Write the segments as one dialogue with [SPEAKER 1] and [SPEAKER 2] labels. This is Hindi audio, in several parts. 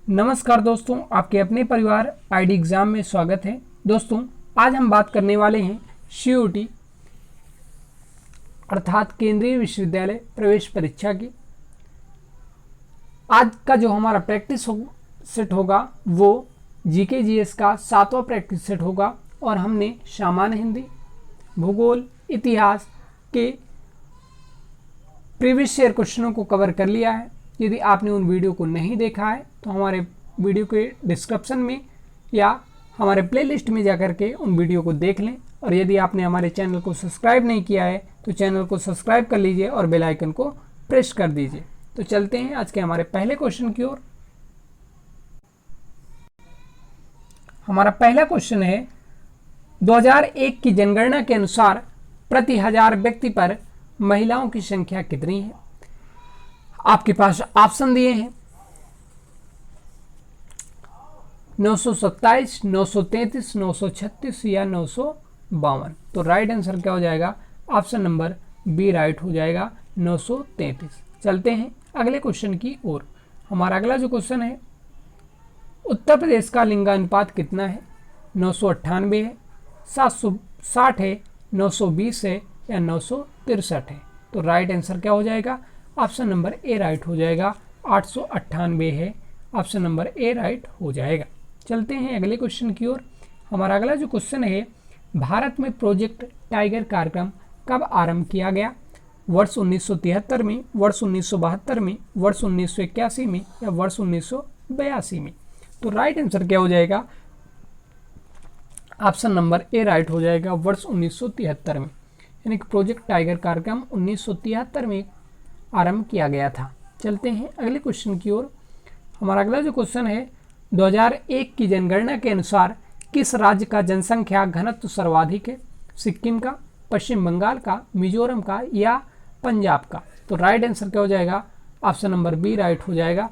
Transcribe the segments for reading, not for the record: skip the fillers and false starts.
[SPEAKER 1] नमस्कार दोस्तों, आपके अपने परिवार आईडी एग्ज़ाम में स्वागत है। दोस्तों, आज हम बात करने वाले हैं सीयूटी अर्थात केंद्रीय विश्वविद्यालय प्रवेश परीक्षा की। आज का जो हमारा प्रैक्टिस सेट होगा वो जीके जीएस का 7वां प्रैक्टिस सेट होगा और हमने सामान्य हिंदी, भूगोल, इतिहास के प्रीवियस ईयर क्वेश्चनों को कवर कर लिया है। यदि आपने उन वीडियो को नहीं देखा है तो हमारे वीडियो के डिस्क्रिप्शन में या हमारे प्लेलिस्ट में जाकर के उन वीडियो को देख लें। और यदि आपने हमारे चैनल को सब्सक्राइब नहीं किया है तो चैनल को सब्सक्राइब कर लीजिए और बेल आइकन को प्रेस कर दीजिए। तो चलते हैं आज के हमारे पहले क्वेश्चन की ओर। हमारा पहला क्वेश्चन है, 2001 की जनगणना के अनुसार प्रति 1000 व्यक्ति पर महिलाओं की संख्या कितनी है? आपके पास ऑप्शन दिए हैं 927, 933, 936 या 952। तो राइट आंसर क्या हो जाएगा? ऑप्शन नंबर बी राइट हो जाएगा, 933। चलते हैं अगले क्वेश्चन की ओर। हमारा अगला जो क्वेश्चन है, उत्तर प्रदेश का लिंगानुपात कितना है? 998 है, 760 है, 920 है या 963 है? तो राइट आंसर क्या हो जाएगा? ऑप्शन नंबर ए राइट हो जाएगा, 898 है। ऑप्शन नंबर ए राइट हो जाएगा। चलते हैं अगले क्वेश्चन की ओर। हमारा अगला जो क्वेश्चन है, भारत में प्रोजेक्ट टाइगर कार्यक्रम कब आरंभ किया गया? वर्ष 1973 में, वर्ष 1972 में, वर्ष 1981 में या वर्ष 1982 में? तो राइट आंसर क्या हो जाएगा? ऑप्शन नंबर ए राइट हो जाएगा, वर्ष 1973 में। यानी कि प्रोजेक्ट टाइगर कार्यक्रम 1973 में आरंभ किया गया था। चलते हैं अगले क्वेश्चन की ओर। हमारा अगला जो क्वेश्चन है, 2001 की जनगणना के अनुसार किस राज्य का जनसंख्या घनत्व सर्वाधिक है? सिक्किम का, पश्चिम बंगाल का, मिजोरम का या पंजाब का? तो राइट आंसर क्या हो जाएगा? ऑप्शन नंबर बी राइट हो जाएगा,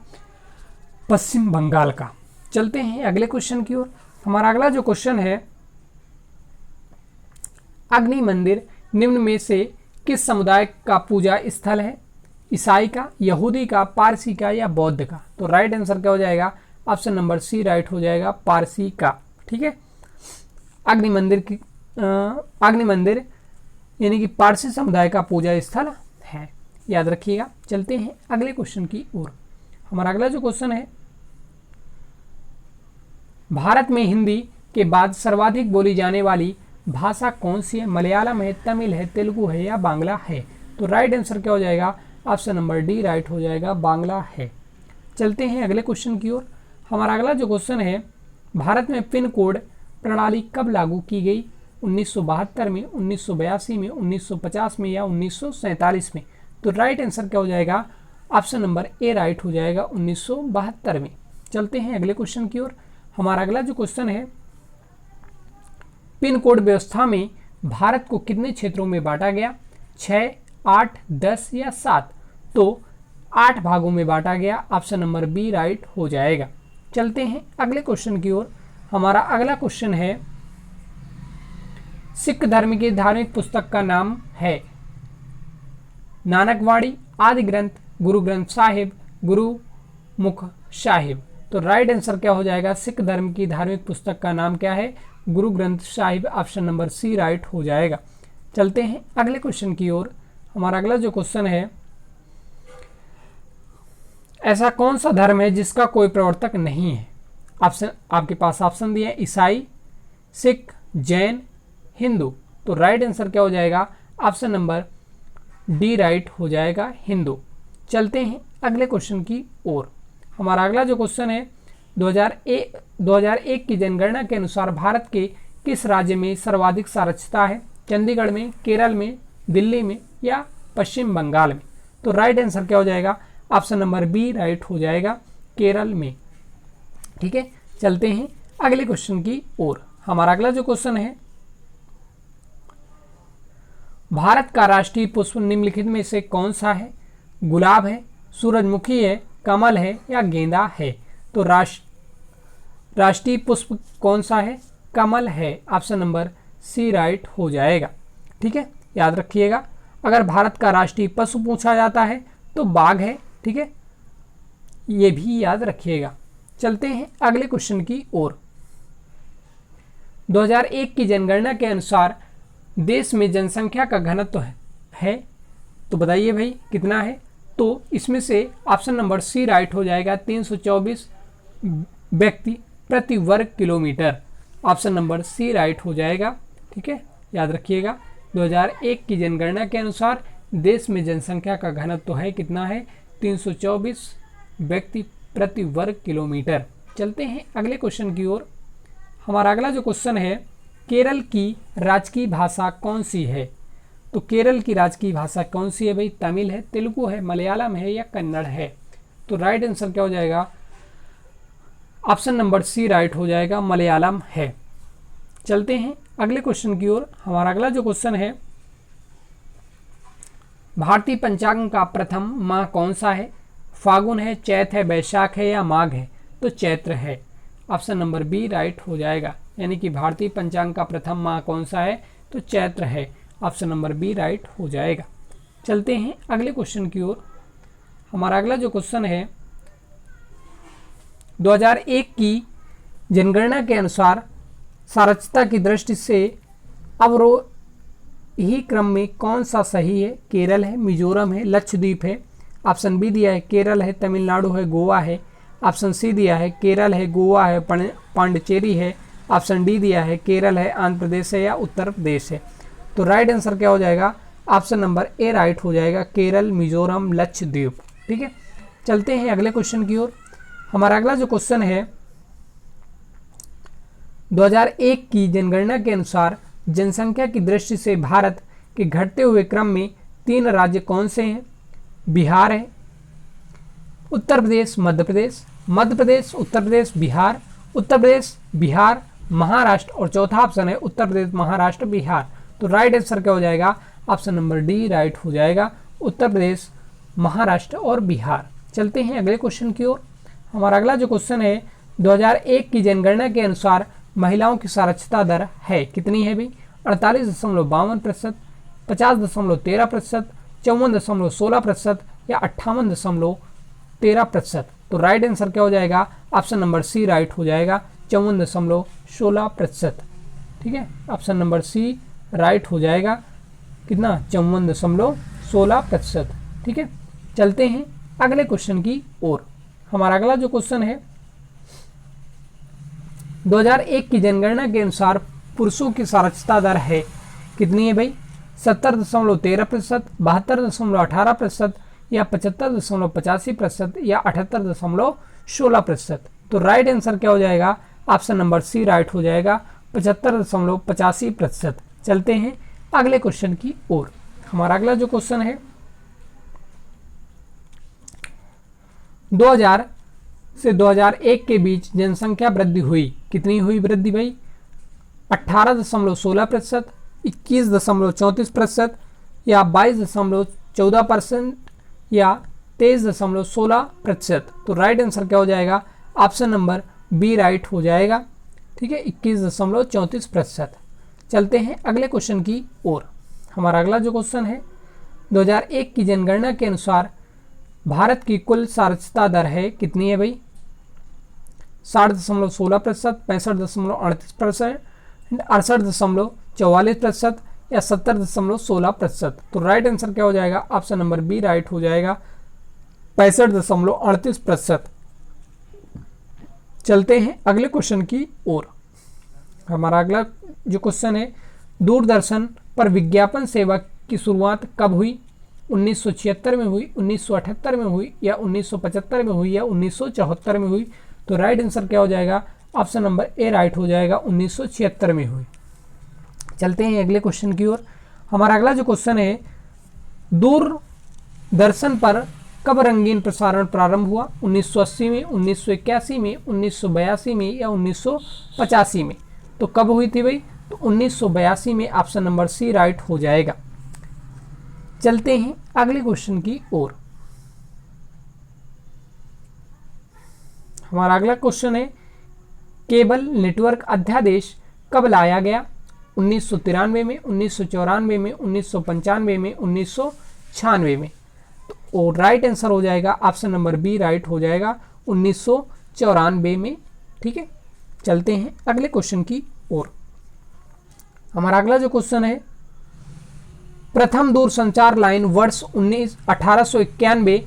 [SPEAKER 1] पश्चिम बंगाल का। चलते हैं अगले क्वेश्चन की ओर। हमारा अगला जो क्वेश्चन है, अग्नि मंदिर निम्न में से किस समुदाय का पूजा स्थल है? ईसाई का, यहूदी का, पारसी का या बौद्ध का? तो राइट आंसर क्या हो जाएगा? ऑप्शन नंबर सी राइट हो जाएगा, पारसी का। ठीक है, अग्नि मंदिर यानी कि पारसी समुदाय का पूजा स्थल है, याद रखिएगा। चलते हैं अगले क्वेश्चन की ओर। हमारा अगला जो क्वेश्चन है, भारत में हिंदी के बाद सर्वाधिक बोली जाने वाली भाषा कौन सी है? मलयालम है, तमिल है, तेलुगु है या बांग्ला है? तो राइट आंसर क्या हो जाएगा? ऑप्शन नंबर डी राइट हो जाएगा, बांग्ला है। चलते हैं अगले क्वेश्चन की ओर। हमारा अगला जो क्वेश्चन है, भारत में पिन कोड प्रणाली कब लागू की गई? 1972 में, 1982 में, 1950 में या 1947 में? तो राइट आंसर क्या हो जाएगा? ऑप्शन नंबर ए राइट हो जाएगा, 1972 में। चलते हैं अगले क्वेश्चन की ओर। हमारा अगला जो क्वेश्चन है, पिन कोड व्यवस्था में भारत को कितने क्षेत्रों में बांटा गया? 6, 8, 10 या 7? तो 8 भागों में बांटा गया। ऑप्शन नंबर बी राइट हो जाएगा। चलते हैं अगले क्वेश्चन की ओर। हमारा अगला क्वेश्चन है, सिख धर्म की धार्मिक पुस्तक का नाम है नानकवाणी, आदि ग्रंथ, गुरु ग्रंथ साहिब, गुरुमुख साहिब? तो राइट आंसर क्या हो जाएगा? सिख धर्म की धार्मिक पुस्तक का नाम क्या है? Guru Granth Sahib. Option number C right हो जाएगा। चलते हैं अगले क्वेश्चन की ओर। हमारा अगला जो क्वेश्चन है, ऐसा कौन सा धर्म है जिसका कोई प्रवर्तक नहीं है? ऑप्शन आपके पास ऑप्शन दिए, ईसाई, सिख, जैन, हिंदू? तो राइट आंसर क्या हो जाएगा? ऑप्शन नंबर डी राइट हो जाएगा, हिंदू। चलते हैं अगले क्वेश्चन की ओर। हमारा अगला जो क्वेश्चन है, 2001 की जनगणना के अनुसार भारत के किस राज्य में सर्वाधिक साक्षरता है? चंडीगढ़ में, केरल में, दिल्ली में या पश्चिम बंगाल में? तो राइट आंसर क्या हो जाएगा? ऑप्शन नंबर बी राइट हो जाएगा, केरल में। ठीक है, चलते हैं अगले क्वेश्चन की ओर। हमारा अगला जो क्वेश्चन है, भारत का राष्ट्रीय पुष्प निम्नलिखित में से कौन सा है? गुलाब है, सूरजमुखी है, कमल है या गेंदा है? तो राष्ट्रीय पुष्प कौन सा है? कमल है। ऑप्शन नंबर सी राइट हो जाएगा। ठीक है, याद रखिएगा, अगर भारत का राष्ट्रीय पशु पूछा जाता है तो बाघ है। ठीक है, ये भी याद रखिएगा। चलते हैं अगले क्वेश्चन की ओर। 2001 की जनगणना के अनुसार देश में जनसंख्या का घनत्व है तो बताइए भाई कितना है। तो इसमें से ऑप्शन नंबर सी राइट हो जाएगा, 324 व्यक्ति प्रति वर्ग किलोमीटर। ऑप्शन नंबर सी राइट हो जाएगा। ठीक है, याद रखिएगा 2001 की जनगणना के अनुसार देश में जनसंख्या का घनत्व है कितना है, 324 व्यक्ति प्रति वर्ग किलोमीटर। चलते हैं अगले क्वेश्चन की ओर। हमारा अगला जो क्वेश्चन है, केरल की राजकीय भाषा कौन सी है। तो केरल की राजकीय भाषा कौन सी है भाई, तमिल है, तेलुगु है, मलयालम है या कन्नड़ है। तो राइट आंसर क्या हो जाएगा, ऑप्शन नंबर सी राइट हो जाएगा, मलयालम है। चलते हैं अगले क्वेश्चन की ओर। हमारा अगला जो क्वेश्चन है, भारतीय पंचांग का प्रथम माह कौन सा है। फागुन है, चैत है, बैसाख है या माघ है। तो चैत्र है। ऑप्शन नंबर बी राइट हो जाएगा, यानी कि भारतीय पंचांग का प्रथम माह कौन सा है, तो चैत्र है। ऑप्शन नंबर बी राइट हो जाएगा। चलते हैं अगले क्वेश्चन की ओर। हमारा अगला जो क्वेश्चन है, 2001 की जनगणना के अनुसार साक्षरता की दृष्टि से अवरोही क्रम में कौन सा सही है। केरल है, मिजोरम है, लक्षद्वीप है। ऑप्शन बी दिया है केरल है, तमिलनाडु है, गोवा है। ऑप्शन सी दिया है केरल है, गोवा है, पांडिचेरी है। ऑप्शन डी दिया है केरल है, आंध्र प्रदेश है या उत्तर प्रदेश है। तो राइट आंसर क्या हो जाएगा, ऑप्शन नंबर ए राइट हो जाएगा, केरल, मिजोरम, लक्षद्वीप। ठीक है, चलते हैं अगले क्वेश्चन की ओर। हमारा अगला जो क्वेश्चन है, 2001 की जनगणना के अनुसार जनसंख्या की दृष्टि से भारत के घटते हुए क्रम में 3 राज्य कौन से हैं। बिहार है, उत्तर प्रदेश, मध्य प्रदेश, मध्य प्रदेश, उत्तर प्रदेश, बिहार, उत्तर प्रदेश, बिहार, महाराष्ट्र और चौथा ऑप्शन है उत्तर प्रदेश, महाराष्ट्र, बिहार। तो राइट आंसर क्या हो जाएगा, ऑप्शन नंबर डी राइट हो जाएगा, उत्तर प्रदेश, महाराष्ट्र और बिहार। चलते हैं अगले क्वेश्चन की ओर। हमारा अगला जो क्वेश्चन है, 2001 की जनगणना के अनुसार महिलाओं की साक्षरता दर है कितनी है भाई, 48.52%, 50.13%, 54.16% या 58.13%। तो राइट आंसर क्या हो जाएगा, ऑप्शन नंबर सी राइट हो जाएगा, 54.16%। ठीक है, ऑप्शन नंबर सी राइट हो जाएगा, कितना, 54.16%। ठीक है, चलते हैं अगले क्वेश्चन की ओर। हमारा अगला जो क्वेश्चन है, 2001 की जनगणना के अनुसार पुरुषों की साक्षरता दर है कितनी है भाई, 70.13%, 72.18% या 75.85% या 78.16%। तो राइट आंसर क्या हो जाएगा, ऑप्शन नंबर सी राइट हो जाएगा, 75.85%। चलते हैं अगले क्वेश्चन की ओर। हमारा अगला जो क्वेश्चन है, 2000 से 2001 के बीच जनसंख्या वृद्धि हुई कितनी हुई वृद्धि भाई, 18.16%, 21.34% या 22.14% या 23.16%। तो राइट आंसर क्या हो जाएगा, ऑप्शन नंबर बी राइट हो जाएगा। ठीक है, 21.34%। चलते हैं अगले क्वेश्चन की ओर। हमारा अगला जो क्वेश्चन है, 2001 की जनगणना के अनुसार भारत की कुल साक्षरता दर है कितनी है भाई, 60.16%, 65.38%, 68.44% या 70.16%। तो राइट आंसर क्या हो जाएगा, ऑप्शन नंबर बी राइट हो जाएगा, 65.38%। चलते हैं अगले क्वेश्चन की ओर। हमारा अगला जो क्वेश्चन है, दूरदर्शन पर विज्ञापन सेवा की शुरुआत कब हुई, 1976 में हुई, 1978 में हुई या 1975 में हुई या 1974 में हुई। तो राइट आंसर क्या हो जाएगा, ऑप्शन नंबर ए राइट हो जाएगा, 1976 में हुई। चलते हैं अगले क्वेश्चन की ओर। हमारा अगला जो क्वेश्चन है, दूरदर्शन पर कब रंगीन प्रसारण प्रारंभ हुआ, 1980 में, 1981 में, 1982 में या 1985 में। तो कब हुई थी भाई, तो 1982 में। ऑप्शन नंबर सी राइट हो जाएगा। चलते हैं अगले क्वेश्चन की ओर। हमारा अगला क्वेश्चन है, केबल नेटवर्क अध्यादेश कब लाया गया, 1993 में, 1994 में, 1995 में, 1996 में। तो राइट आंसर हो जाएगा, ऑप्शन नंबर बी राइट हो जाएगा, 1994 में। ठीक है, चलते हैं अगले क्वेश्चन की ओर। हमारा अगला जो क्वेश्चन है, प्रथम दूरसंचार लाइन वर्ष 1891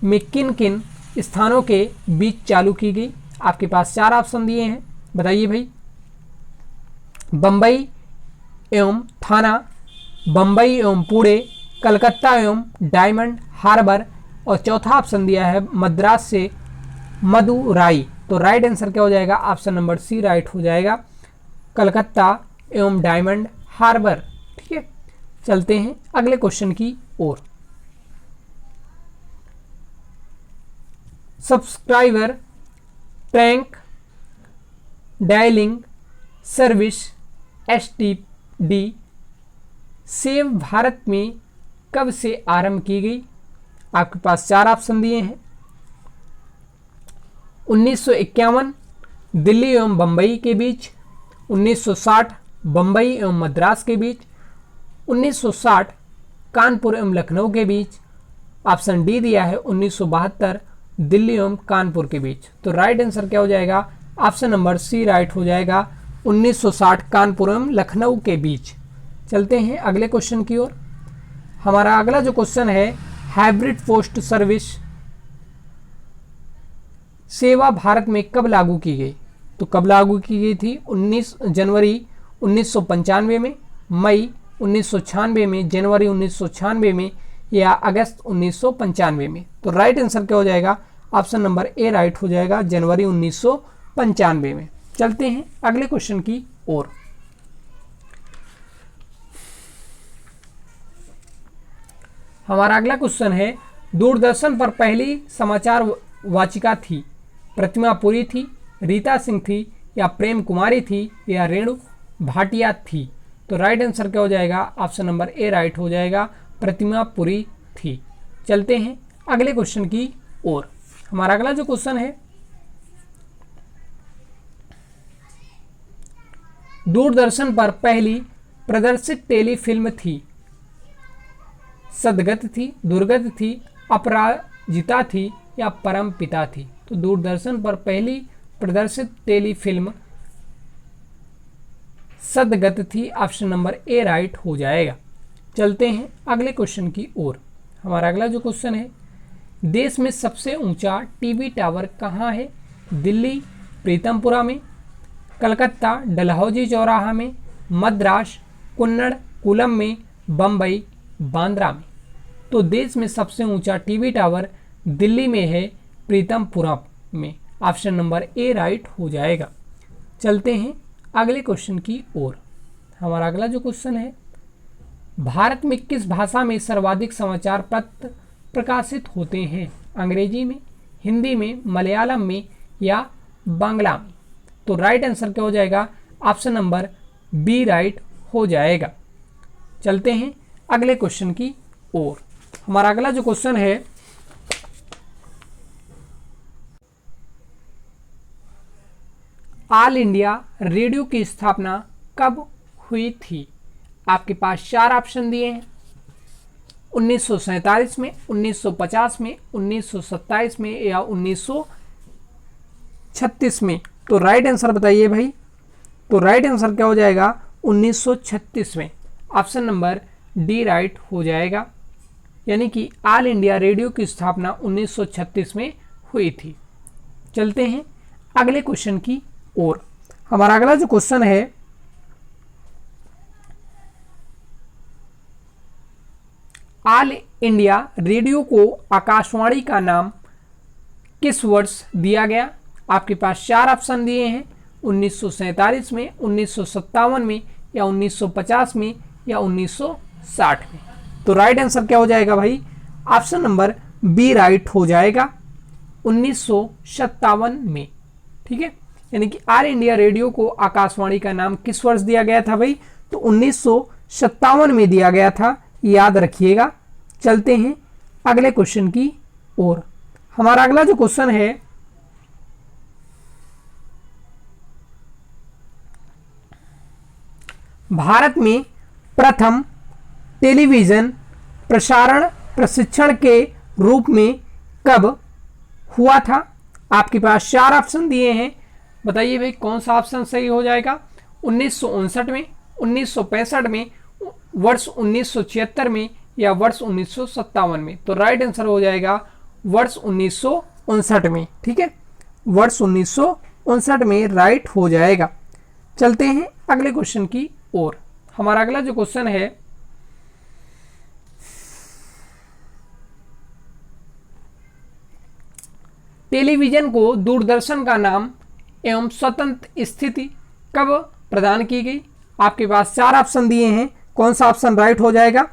[SPEAKER 1] में किन किन स्थानों के बीच चालू की गई? आपके पास 4 ऑप्शन दिए हैं, बताइए भाई। बम्बई एवं थाना, बम्बई एवं पुणे, कलकत्ता एवं डायमंड हार्बर, और चौथा ऑप्शन दिया है मद्रास से मदुराई। तो राइट आंसर क्या हो जाएगा? ऑप्शन नंबर सी राइट हो जाएगा, कलकत्ता एवं डायमंड हार्बर। ठीक है, चलते हैं अगले क्वेश्चन की ओर। Subscriber track dialling service STD सेव भारत में कब से आरंभ की गई? आपके पास 4 ऑप्शन दिए हैं। 1951 दिल्ली एवं बम्बई के बीच, 1960 बम्बई एवं मद्रास के बीच, 1960 कानपुर एवं लखनऊ के बीच, ऑप्शन डी दिया है 1972 दिल्ली एवं कानपुर के बीच। तो राइट आंसर क्या हो जाएगा? ऑप्शन नंबर सी राइट हो जाएगा, 1960 कानपुर एवं लखनऊ के बीच। चलते हैं अगले क्वेश्चन की ओर। हमारा अगला जो क्वेश्चन है, हाइब्रिड पोस्ट सर्विस सेवा भारत में कब लागू की गई? तो कब लागू की गई थी? 19 जनवरी 1995 में, मई 1996 में, जनवरी 1996 में, या अगस्त 1995 में। तो राइट आंसर क्या हो जाएगा? ऑप्शन नंबर ए राइट हो जाएगा, जनवरी 1995 में। चलते हैं अगले क्वेश्चन की ओर। हमारा अगला क्वेश्चन है, दूरदर्शन पर पहली समाचार वाचिका थी, प्रतिमा पुरी थी, रीता सिंह थी, या प्रेम कुमारी थी, या रेणु भाटिया थी? तो राइट आंसर क्या हो जाएगा? ऑप्शन नंबर ए राइट हो जाएगा, प्रतिमा पुरी थी। चलते हैं अगले क्वेश्चन की ओर। हमारा अगला जो क्वेश्चन है, दूरदर्शन पर पहली प्रदर्शित टेलीफिल्म थी, सदगत थी, दुर्गत थी, अपराजिता थी, या परम पिता थी? तो दूरदर्शन पर पहली प्रदर्शित टेलीफिल्म सदगत थी, ऑप्शन नंबर ए राइट हो जाएगा। चलते हैं अगले क्वेश्चन की ओर। हमारा अगला जो क्वेश्चन है, देश में सबसे ऊंचा टीवी टावर कहाँ है? दिल्ली प्रीतमपुरा में, कलकत्ता डलहौजी चौराहा में, मद्रास कुन्नड़ कुलम में, बम्बई बांद्रा में? तो देश में सबसे ऊंचा टीवी टावर दिल्ली में है, प्रीतमपुरा में। ऑप्शन नंबर ए राइट हो जाएगा। चलते हैं अगले क्वेश्चन की ओर। हमारा अगला जो क्वेश्चन है, भारत में किस भाषा में सर्वाधिक समाचार पत्र प्रकाशित होते हैं? अंग्रेजी में, हिंदी में, मलयालम में, या बांग्ला में? तो राइट आंसर क्या हो जाएगा? ऑप्शन नंबर बी राइट हो जाएगा। चलते हैं अगले क्वेश्चन की ओर। हमारा अगला जो क्वेश्चन है, ऑल इंडिया रेडियो की स्थापना कब हुई थी? आपके पास 4 ऑप्शन दिए हैं। 1947 में, 1950 में, 1927 में, या 1936 में? तो राइट आंसर बताइए भाई। तो राइट आंसर क्या हो जाएगा? 1936 में। ऑप्शन नंबर डी राइट हो जाएगा, यानी कि ऑल इंडिया रेडियो की स्थापना 1936 में हुई थी। चलते हैं अगले क्वेश्चन की ओर। हमारा अगला जो क्वेश्चन है, ऑल इंडिया रेडियो को आकाशवाणी का नाम किस वर्ष दिया गया? आपके पास 4 ऑप्शन दिए हैं। 1947 में, 1957 में, या 1950 में, या 1960 में? तो राइट आंसर क्या हो जाएगा भाई? ऑप्शन नंबर बी राइट हो जाएगा, 1957 में। ठीक है, यानी कि ऑल इंडिया रेडियो को आकाशवाणी का नाम किस वर्ष दिया गया था भाई? तो 1957 में दिया गया था, याद रखिएगा। चलते हैं अगले क्वेश्चन की ओर। हमारा अगला जो क्वेश्चन है, भारत में प्रथम टेलीविजन प्रसारण प्रशिक्षण के रूप में कब हुआ था? आपके पास 4 ऑप्शन दिए हैं, बताइए भाई कौन सा ऑप्शन सही हो जाएगा। 1959 में, 1965 में, वर्ष 1976 में या वर्ष 1957 में। तो राइट आंसर हो जाएगा वर्ष 1959 में। ठीक है, वर्ष 1959 में राइट हो जाएगा। चलते हैं अगले क्वेश्चन की ओर। हमारा अगला जो क्वेश्चन है, टेलीविजन को दूरदर्शन का नाम एवं स्वतंत्र स्थिति कब प्रदान की गई। आपके पास 4 ऑप्शन दिए हैं, कौन सा ऑप्शन राइट हो जाएगा।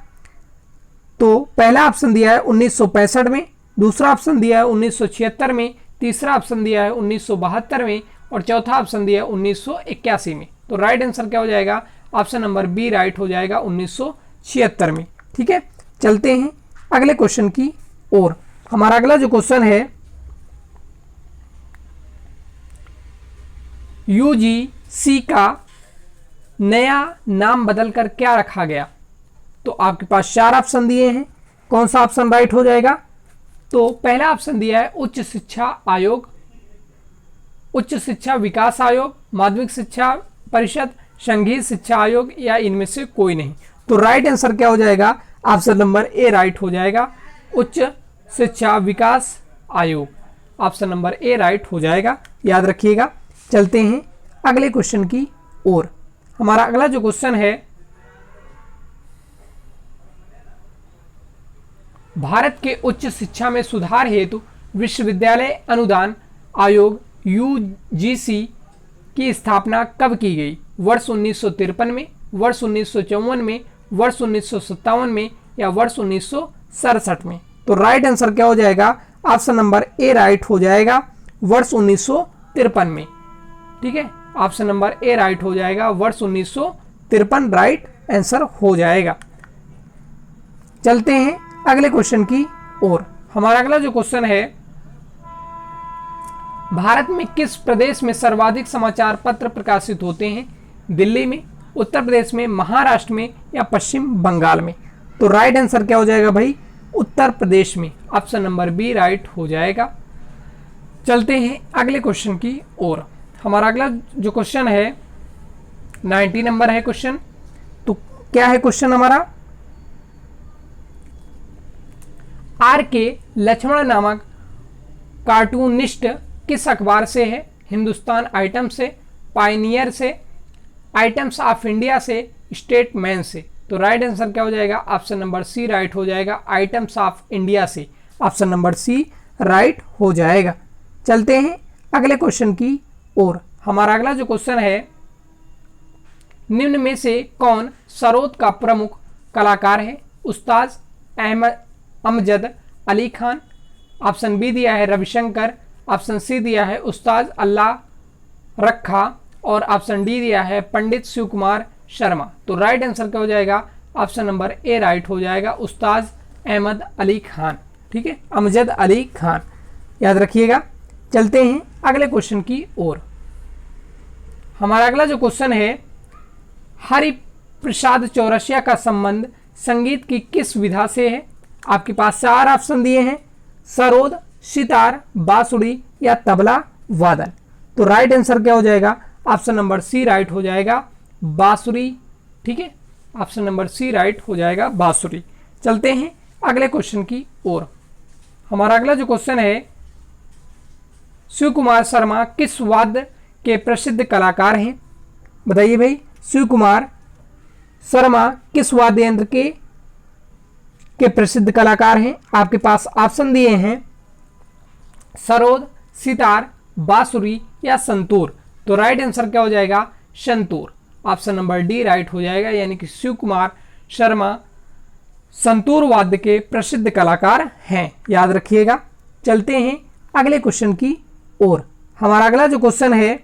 [SPEAKER 1] तो पहला ऑप्शन दिया है 1965 में, दूसरा ऑप्शन दिया है 1976 में, तीसरा ऑप्शन दिया है 1972 में और चौथा ऑप्शन दिया है 1981 में। तो राइट आंसर क्या हो जाएगा, ऑप्शन नंबर बी राइट हो जाएगा 1976 में। ठीक है, चलते हैं अगले क्वेश्चन की ओर। हमारा अगला जो क्वेश्चन है, यूजीसी का नया नाम बदलकर क्या रखा गया। तो आपके पास 4 ऑप्शन दिए हैं, कौन सा ऑप्शन राइट हो जाएगा। तो पहला ऑप्शन दिया है उच्च शिक्षा आयोग, उच्च शिक्षा विकास आयोग, माध्यमिक शिक्षा परिषद, संघीय शिक्षा आयोग या इनमें से कोई नहीं। तो राइट आंसर क्या हो जाएगा, ऑप्शन नंबर ए राइट हो जाएगा, उच्च शिक्षा विकास आयोग। ऑप्शन नंबर ए राइट हो जाएगा, याद रखिएगा। चलते हैं अगले क्वेश्चन की ओर। हमारा अगला जो क्वेश्चन है, भारत के उच्च शिक्षा में सुधार हेतु विश्वविद्यालय अनुदान आयोग यूजीसी की स्थापना कब की गई। वर्ष 1953 में, वर्ष 1954 में, वर्ष 1957 में या वर्ष 1967 में। तो राइट आंसर क्या हो जाएगा, ऑप्शन नंबर ए राइट हो जाएगा, वर्ष 1953 में। ठीक है, ऑप्शन नंबर ए राइट हो जाएगा, वर्ष 1953 राइट आंसर हो जाएगा। चलते हैं अगले क्वेश्चन की ओर। हमारा अगला जो क्वेश्चन है, भारत में किस प्रदेश में सर्वाधिक समाचार पत्र प्रकाशित होते हैं। दिल्ली में, उत्तर प्रदेश में, महाराष्ट्र में या पश्चिम बंगाल में। तो राइट आंसर क्या हो जाएगा भाई, उत्तर प्रदेश में। ऑप्शन नंबर बी राइट हो जाएगा। चलते हैं अगले क्वेश्चन की ओर। हमारा अगला जो क्वेश्चन है 90 नंबर है क्वेश्चन। तो क्या है क्वेश्चन हमारा, आर के लक्ष्मण नामक कार्टूनिस्ट किस अखबार से है। हिंदुस्तान आइटम से, पायनियर से, आइटम्स ऑफ इंडिया से, स्टेटमैन से। तो राइट आंसर क्या हो जाएगा, ऑप्शन नंबर सी राइट हो जाएगा, आइटम्स ऑफ इंडिया से। ऑप्शन नंबर सी राइट हो जाएगा। चलते हैं अगले क्वेश्चन की ओर। हमारा अगला जो क्वेश्चन है, निम्न में से कौन सरोद का प्रमुख कलाकार है। उस्ताद अमजद अली खान, ऑप्शन बी दिया है रविशंकर, ऑप्शन सी दिया है उस्ताद अल्लाह रखा और ऑप्शन डी दिया है पंडित शिव कुमार शर्मा। तो राइट आंसर क्या हो जाएगा, ऑप्शन नंबर ए राइट हो जाएगा, उस्ताद अहमद अली खान। ठीक है, अमजद अली खान, याद रखिएगा। चलते हैं अगले क्वेश्चन की ओर। हमारा अगला जो क्वेश्चन है, हरि प्रसाद चौरसिया का संबंध संगीत की किस विधा से है। आपके पास 4 ऑप्शन दिए हैं, सरोद, सितार, बांसुरी या तबला वादन। तो राइट आंसर क्या हो जाएगा, ऑप्शन नंबर सी राइट हो जाएगा, बांसुरी। ठीक है, ऑप्शन नंबर सी राइट हो जाएगा, बांसुरी। चलते हैं अगले क्वेश्चन की ओर। हमारा अगला जो क्वेश्चन है, शिव कुमार शर्मा किस वाद्य के प्रसिद्ध कलाकार हैं। बताइए भाई, शिव कुमार शर्मा किस वाद्य यंत्र के प्रसिद्ध कलाकार हैं। आपके पास ऑप्शन दिए हैं, सरोद, सितार, बांसुरी या संतूर। तो राइट आंसर क्या हो जाएगा, santoor. Option number D right हो जाएगा, यानी कि शिव कुमार शर्मा संतूर वाद्य के प्रसिद्ध कलाकार हैं, याद रखिएगा। चलते हैं अगले क्वेश्चन की ओर। हमारा अगला जो क्वेश्चन है,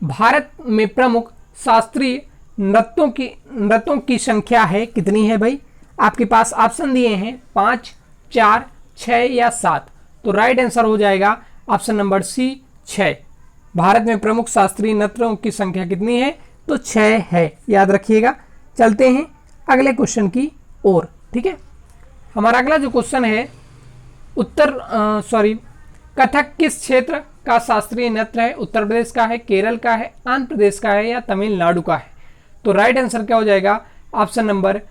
[SPEAKER 1] भारत में प्रमुख शास्त्रीय नृत्यों की संख्या है कितनी है भाई। आपके पास ऑप्शन दिए हैं 5, 4, 6 या 7। तो राइट आंसर हो जाएगा ऑप्शन नंबर सी 6। भारत में प्रमुख शास्त्रीय नृत्यों की संख्या कितनी है, तो 6 है, याद रखिएगा। चलते हैं अगले क्वेश्चन की ओर। ठीक है, हमारा अगला जो क्वेश्चन है कथक किस क्षेत्र का शास्त्रीय नृत्य है? उत्तर प्रदेश का है, केरल का है, आंध्र प्रदेश का है या तमिलनाडु का है? तो राइट आंसर क्या हो जाएगा? ऑप्शन नंबर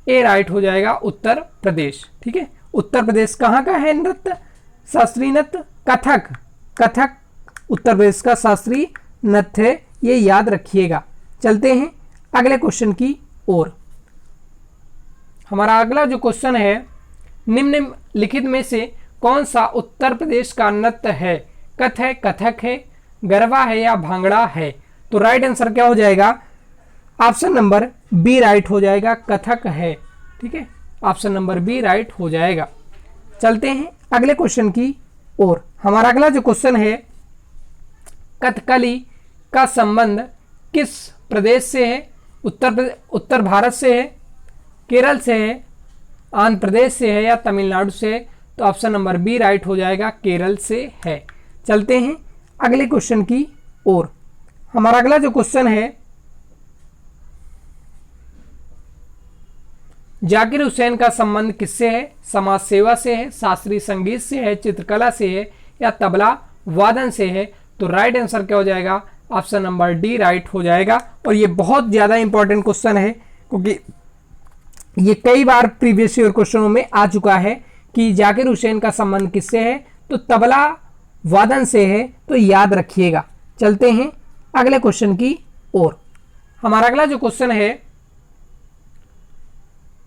[SPEAKER 1] ए राइट हो जाएगा, उत्तर प्रदेश। ठीक है, उत्तर प्रदेश कहाँ का है नृत्य, शास्त्रीय नृत्य? कथक। कथक उत्तर प्रदेश का शास्त्रीय नृत्य है, ये याद रखिएगा। चलते हैं अगले क्वेश्चन की ओर। हमारा अगला जो क्वेश्चन है, निम्नलिखित में से कौन सा उत्तर प्रदेश का नृत्य है? कथक है, गरबा है या भांगड़ा है? तो राइट आंसर क्या हो जाएगा? ऑप्शन नंबर बी राइट हो जाएगा, कथक है। ठीक है, ऑप्शन नंबर बी राइट हो जाएगा। चलते हैं अगले क्वेश्चन की ओर। हमारा अगला जो क्वेश्चन है, कथकली का संबंध किस प्रदेश से है? उत्तर भारत से है, केरल से है, आंध्र प्रदेश से है या तमिलनाडु से है? तो ऑप्शन नंबर बी राइट हो जाएगा, केरल से है। चलते हैं अगले क्वेश्चन की ओर। हमारा अगला जो क्वेश्चन है, जाकिर हुसैन का संबंध किससे है? समाज सेवा से है, शास्त्रीय संगीत से है, चित्रकला से है या तबला वादन से है? तो राइट आंसर क्या हो जाएगा? ऑप्शन नंबर डी राइट हो जाएगा। और ये बहुत ज्यादा इंपॉर्टेंट क्वेश्चन है, क्योंकि ये कई बार प्रीवियस ईयर क्वेश्चनों में आ चुका है कि जाकिर हुसैन का संबंध किससे है? तो तबला वादन से है, तो याद रखिएगा। चलते हैं अगले क्वेश्चन की ओर। हमारा अगला जो क्वेश्चन है,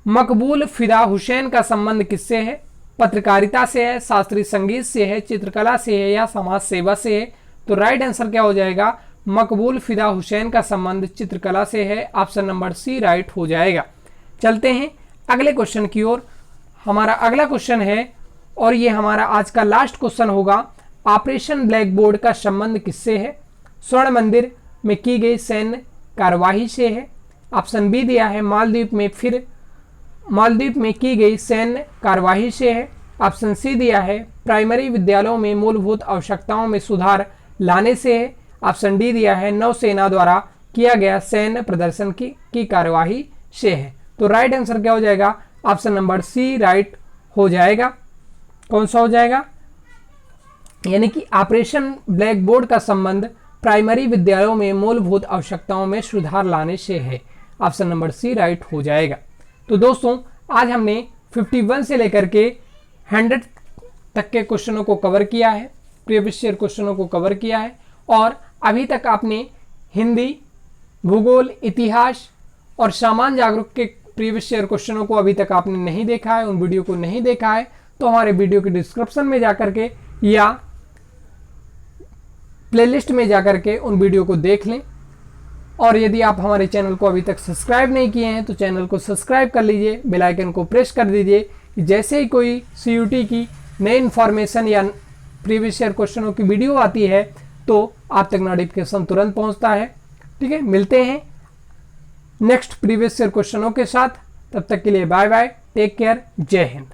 [SPEAKER 1] मकबूल फिदा हुसैन का संबंध किससे है? पत्रकारिता से है, शास्त्रीय संगीत से है, चित्रकला से है या समाज सेवा से है? तो राइट आंसर क्या हो जाएगा? मकबूल फिदा हुसैन का संबंध चित्रकला से है, ऑप्शन नंबर सी राइट हो जाएगा। चलते हैं अगले क्वेश्चन की ओर। हमारा अगला क्वेश्चन है, और ये हमारा आज का लास्ट क्वेश्चन होगा, ऑपरेशन ब्लैक बोर्ड का संबंध किससे है? स्वर्ण मंदिर में की गई सैन्य कार्यवाही से है, ऑप्शन बी दिया है मालदीव में की गई सैन्य कार्यवाही से है, ऑप्शन सी दिया है प्राइमरी विद्यालयों में मूलभूत आवश्यकताओं में सुधार लाने से है, ऑप्शन डी दिया है नौसेना द्वारा किया गया सैन्य प्रदर्शन की कार्यवाही से है। तो राइट आंसर क्या हो जाएगा? ऑप्शन नंबर सी राइट हो जाएगा। कौन सा हो जाएगा? यानी कि ऑपरेशन ब्लैक बोर्ड का संबंध प्राइमरी विद्यालयों में मूलभूत आवश्यकताओं में सुधार लाने से है, ऑप्शन नंबर सी राइट हो जाएगा। तो दोस्तों, आज हमने 51 से लेकर के 100 तक के क्वेश्चनों को कवर किया है, प्रीवियस ईयर क्वेश्चनों को कवर किया है। और अभी तक आपने हिंदी, भूगोल, इतिहास और सामान्य जागरूक के प्रीवियस ईयर क्वेश्चनों को अभी तक आपने नहीं देखा है, उन वीडियो को नहीं देखा है, तो हमारे वीडियो के डिस्क्रिप्शन में जाकर के या प्लेलिस्ट में जाकर के उन वीडियो को देख लें। और यदि आप हमारे चैनल को अभी तक सब्सक्राइब नहीं किए हैं तो चैनल को सब्सक्राइब कर लीजिए, बेल आइकन को प्रेस कर दीजिए कि जैसे ही कोई सीयूटी की नई इन्फॉर्मेशन या प्रीवियस ईयर क्वेश्चनों की वीडियो आती है तो आप तक नोटिफिकेशन तुरंत पहुंचता है। ठीक है, मिलते हैं नेक्स्ट प्रीवियस ईयर क्वेश्चनों के साथ। तब तक के लिए बाय बाय, टेक केयर, जय हिंद।